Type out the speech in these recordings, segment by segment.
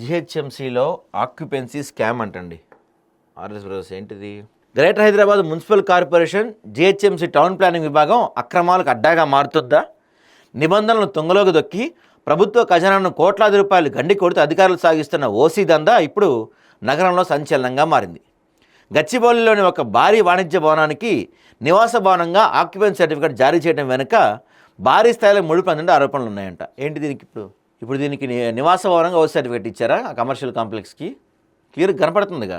జిహెచ్ఎంసీలో occupancy scam అంటండి. RS brothers ఏంటిది? Greater Hyderabad municipal corporation GHMC town planning విభాగం అక్రమాలకు అడ్డాగా మారుతుందా? నిబంధనలను తుంగలోకి దొక్కి ప్రభుత్వ ఖజానాను కోట్లాది రూపాయలు గండి కొడుతూ అధికారులు సాగిస్తున్న ఓసీ దందా ఇప్పుడు నగరంలో సంచలనంగా మారింది. గచ్చిబౌలిలోని ఒక భారీ వాణిజ్య భవనానికి నివాస భవనంగా ఆక్యుపెన్సీ సర్టిఫికేట్ జారీ చేయడం వెనుక భారీ స్థాయిలో ముడుపు అందిన ఆరోపణలు ఉన్నాయంట. ఏంటి దీనికి ఇప్పుడు దీనికి నివాస భవనంగా ఓసీ సర్టిఫికేట్ ఇచ్చారా? ఆ కమర్షియల్ కాంప్లెక్స్కి క్లియర్ కనపడుతుందిగా.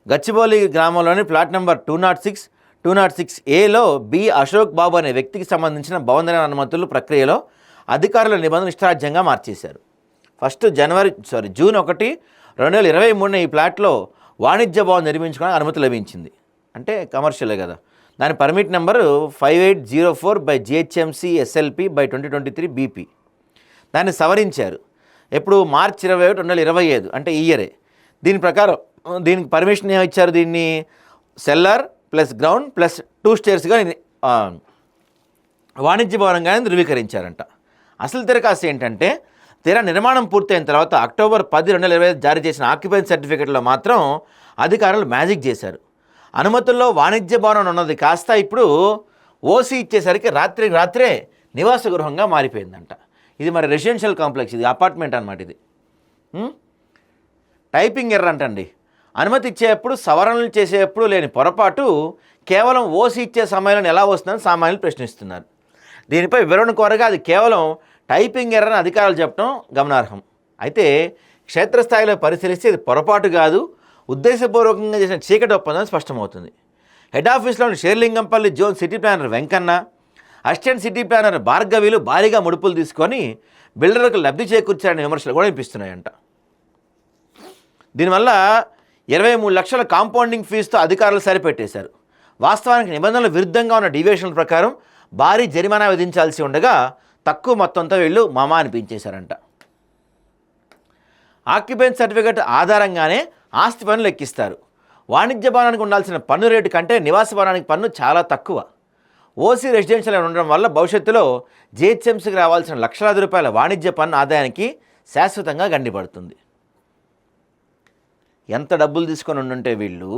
గచ్చిబౌలి గ్రామంలోని ప్లాట్ నెంబర్ 206, 206Aలో బి అశోక్ బాబు అనే వ్యక్తికి సంబంధించిన భవన నిర్మాణ అనుమతుల ప్రక్రియలో అధికారుల నిబంధనలు ఇష్టారాజ్యంగా మార్చేశారు. జూన్ 1, 2023 ఈ ప్లాట్లో వాణిజ్య భవన్ నిర్మించుకోవడానికి అనుమతి లభించింది. అంటే కమర్షియలే కదా. దాని permit number 5804/GHMC SLP 2023 BP. దాన్ని సవరించారు. ఎప్పుడు మార్చి 21, 2025 అంటే ఈ ఇయరే. దీని ప్రకారం దీనికి పర్మిషన్ ఏమి ఇచ్చారు? దీన్ని సెల్లర్ ప్లస్ గ్రౌండ్ ప్లస్ 2 స్టేర్స్గా వాణిజ్య భవనంగానే ధృవీకరించారంట. అసలు తిరకాసు ఏంటంటే నిర్మాణం పూర్తయిన తర్వాత అక్టోబర్ 10, 2025 జారీ చేసిన ఆక్యుపెన్సీ సర్టిఫికేట్లో మాత్రం అధికారులు మ్యాజిక్ చేశారు. అనుమతుల్లో వాణిజ్య భవనం ఉన్నది కాస్త ఇప్పుడు ఓసీ ఇచ్చేసరికి రాత్రే నివాస గృహంగా మారిపోయిందంట. ఇది మరి రెసిడెన్షియల్ కాంప్లెక్స్, ఇది అపార్ట్మెంట్ అన్నమాట. ఇది టైపింగ్ ఎర్ర అంటండి. అనుమతి ఇచ్చేటప్పుడు సవరణలు చేసేటప్పుడు లేని పొరపాటు కేవలం ఓసీ ఇచ్చే సమయంలో ఎలా వస్తుందని సామాన్యులు ప్రశ్నిస్తున్నారు. దీనిపై వివరణ కోరగా అది కేవలం టైపింగ్ ఎర్రని అధికారులు చెప్పడం గమనార్హం. అయితే క్షేత్రస్థాయిలో పరిశీలిస్తే ఇది పొరపాటు కాదు, ఉద్దేశపూర్వకంగా చేసిన చీకటి ఒప్పందం స్పష్టమవుతుంది. హెడ్ ఆఫీస్లోని Serilingampally zone city planner Venkanna, assistant city planner భార్గవిలు భారీగా ముడుపులు తీసుకొని బిల్డర్లకు లబ్ధి చేకూర్చారనే విమర్శలు కూడా వినిపిస్తున్నాయంట. దీనివల్ల 23 లక్షల కాంపౌండింగ్ ఫీజుతో అధికారులు సరిపెట్టేశారు. వాస్తవానికి నిబంధనల విరుద్ధంగా ఉన్న డివియేషన్ల ప్రకారం భారీ జరిమానా విధించాల్సి ఉండగా తక్కువ మొత్తంతో వీళ్ళు మామా అనిపించేశారంట. ఆక్యుపెన్సీ సర్టిఫికేట్ ఆధారంగానే ఆస్తి పన్ను లెక్కిస్తారు. వాణిజ్య భవనానికి ఉండాల్సిన పన్ను రేటు కంటే నివాస భవనానికి పన్ను చాలా తక్కువ. ఓసీ రెసిడెన్షియల్ ఉండడం వల్ల భవిష్యత్తులో జిహెచ్ఎంసీకి రావాల్సిన లక్షలాది రూపాయల వాణిజ్య పన్ను ఆదాయానికి శాశ్వతంగా గండిపడుతుంది. ఎంత డబ్బులు తీసుకొని ఉండుంటే వీళ్ళు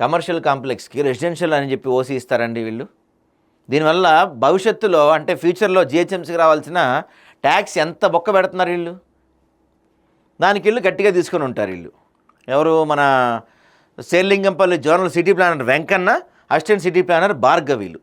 కమర్షియల్ కాంప్లెక్స్కి రెసిడెన్షియల్ అని చెప్పి ఓసీ ఇస్తారండి వీళ్ళు. దీనివల్ల భవిష్యత్తులో అంటే ఫ్యూచర్లో జిహెచ్ఎంసీకి రావాల్సిన ట్యాక్స్ ఎంత బొక్క పెడుతున్నారు వీళ్ళు. దానికి వీళ్ళు గట్టిగా తీసుకొని ఉంటారు వీళ్ళు. ఎవరు? మన Serilingampally zonal city planner Venkanna, assistant city planner భార్గవిలు.